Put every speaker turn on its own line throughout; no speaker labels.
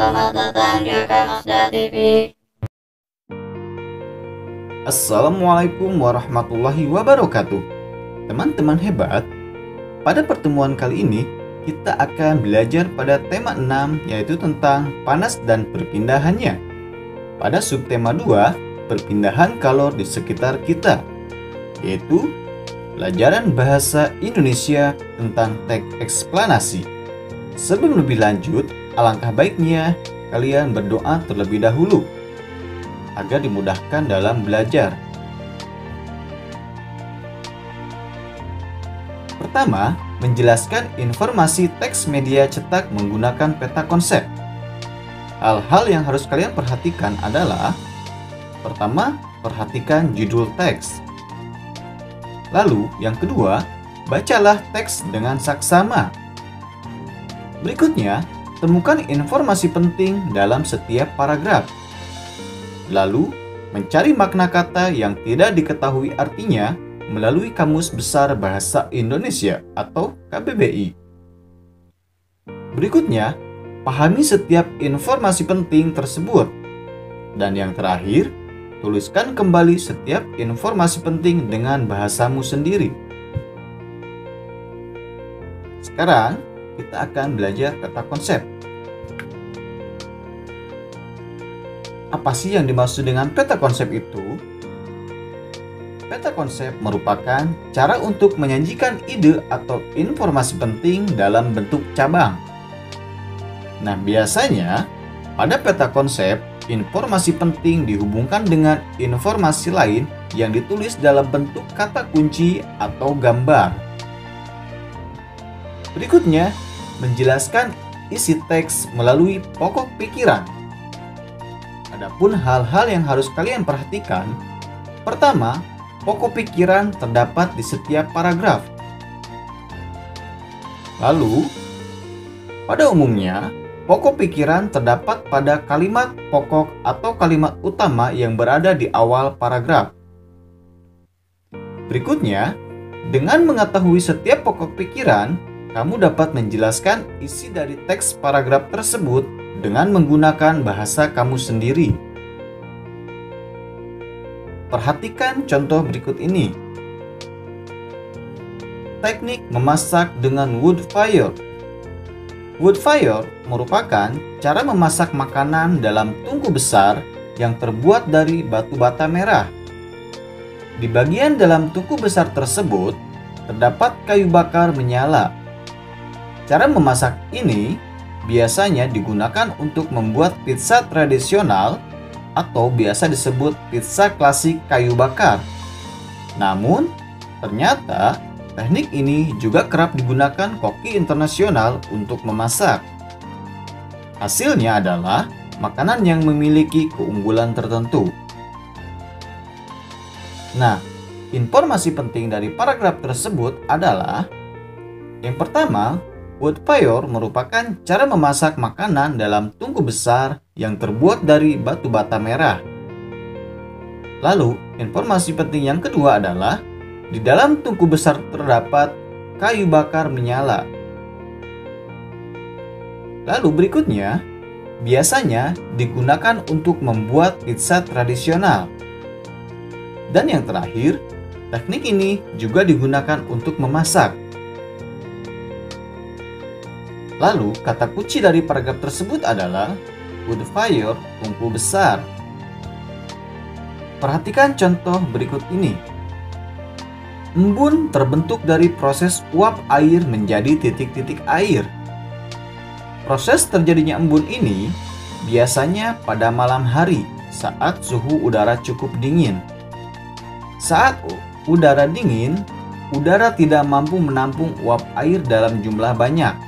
Selamat datang di Kamusda TV.
Assalamualaikum warahmatullahi wabarakatuh. Teman-teman hebat, pada pertemuan kali ini kita akan belajar pada tema 6, yaitu tentang panas dan perpindahannya. Pada subtema 2, perpindahan kalor di sekitar kita, yaitu pelajaran bahasa Indonesia tentang teks eksplanasi. Sebelum lebih lanjut, alangkah baiknya kalian berdoa terlebih dahulu agar dimudahkan dalam belajar. Pertama, menjelaskan informasi teks media cetak menggunakan peta konsep. Hal-hal yang harus kalian perhatikan adalah: pertama, perhatikan judul teks. Lalu, yang kedua, bacalah teks dengan saksama. Berikutnya, temukan informasi penting dalam setiap paragraf. Lalu, mencari makna kata yang tidak diketahui artinya melalui Kamus Besar Bahasa Indonesia atau KBBI. Berikutnya, pahami setiap informasi penting tersebut. Dan yang terakhir, tuliskan kembali setiap informasi penting dengan bahasamu sendiri. Sekarang, kita akan belajar peta konsep. Apa sih yang dimaksud dengan peta konsep itu? Peta konsep merupakan cara untuk menyajikan ide atau informasi penting dalam bentuk cabang. Nah, biasanya pada peta konsep, informasi penting dihubungkan dengan informasi lain yang ditulis dalam bentuk kata kunci atau gambar. Berikutnya, menjelaskan isi teks melalui pokok pikiran. Adapun hal-hal yang harus kalian perhatikan, pertama, pokok pikiran terdapat di setiap paragraf. Lalu, pada umumnya, pokok pikiran terdapat pada kalimat pokok atau kalimat utama yang berada di awal paragraf. Berikutnya, dengan mengetahui setiap pokok pikiran, kamu dapat menjelaskan isi dari teks paragraf tersebut dengan menggunakan bahasa kamu sendiri. Perhatikan contoh berikut ini. Teknik memasak dengan wood fire. Wood fire merupakan cara memasak makanan dalam tungku besar yang terbuat dari batu bata merah. Di bagian dalam tungku besar tersebut terdapat kayu bakar menyala. Cara memasak ini biasanya digunakan untuk membuat pizza tradisional atau biasa disebut pizza klasik kayu bakar. Namun, ternyata teknik ini juga kerap digunakan koki internasional untuk memasak. Hasilnya adalah makanan yang memiliki keunggulan tertentu. Nah, informasi penting dari paragraf tersebut adalah: yang pertama, wood fire merupakan cara memasak makanan dalam tungku besar yang terbuat dari batu bata merah. Lalu, informasi penting yang kedua adalah: di dalam tungku besar terdapat kayu bakar menyala. Lalu berikutnya, biasanya digunakan untuk membuat pizza tradisional. Dan yang terakhir, teknik ini juga digunakan untuk memasak. Lalu, kata kunci dari paragraf tersebut adalah wood fire, tungku besar. Perhatikan contoh berikut ini. Embun terbentuk dari proses uap air menjadi titik-titik air. Proses terjadinya embun ini biasanya pada malam hari saat suhu udara cukup dingin. Saat udara dingin, udara tidak mampu menampung uap air dalam jumlah banyak.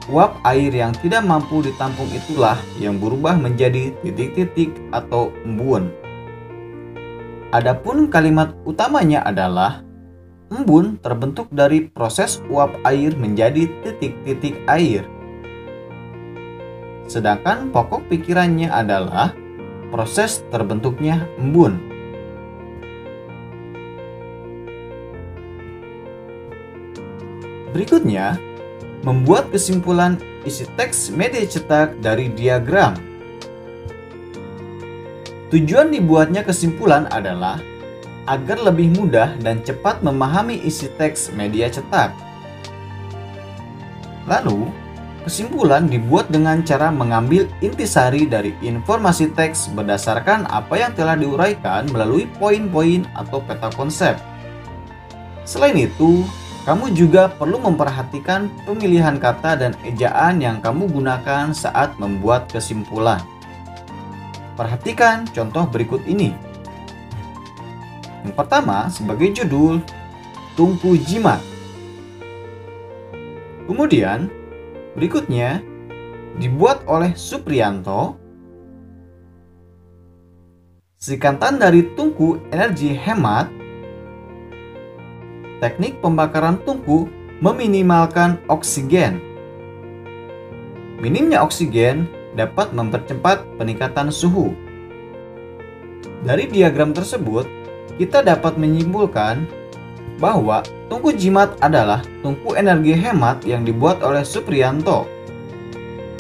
Uap air yang tidak mampu ditampung itulah yang berubah menjadi titik-titik atau embun. Adapun kalimat utamanya adalah: embun terbentuk dari proses uap air menjadi titik-titik air. Sedangkan pokok pikirannya adalah proses terbentuknya embun. Berikutnya, membuat kesimpulan isi teks media cetak dari diagram. Tujuan dibuatnya kesimpulan adalah agar lebih mudah dan cepat memahami isi teks media cetak. Lalu, kesimpulan dibuat dengan cara mengambil intisari dari informasi teks berdasarkan apa yang telah diuraikan melalui poin-poin atau peta konsep. Selain itu, kamu juga perlu memperhatikan pemilihan kata dan ejaan yang kamu gunakan saat membuat kesimpulan. Perhatikan contoh berikut ini. Yang pertama, sebagai judul, Tungku Jimat. Kemudian, berikutnya dibuat oleh Supriyanto. Singkatan dari tungku energi hemat. Teknik pembakaran tungku meminimalkan oksigen. Minimnya oksigen dapat mempercepat peningkatan suhu. Dari diagram tersebut, kita dapat menyimpulkan bahwa tungku jimat adalah tungku energi hemat yang dibuat oleh Supriyanto.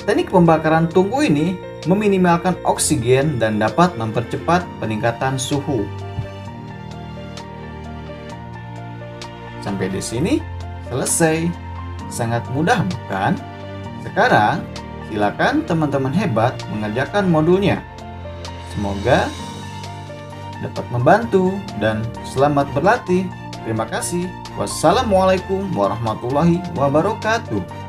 Teknik pembakaran tungku ini meminimalkan oksigen dan dapat mempercepat peningkatan suhu. Sampai di sini selesai. Sangat mudah, bukan? Sekarang silakan teman-teman hebat mengerjakan modulnya. Semoga dapat membantu dan selamat berlatih. Terima kasih. Wassalamualaikum warahmatullahi wabarakatuh.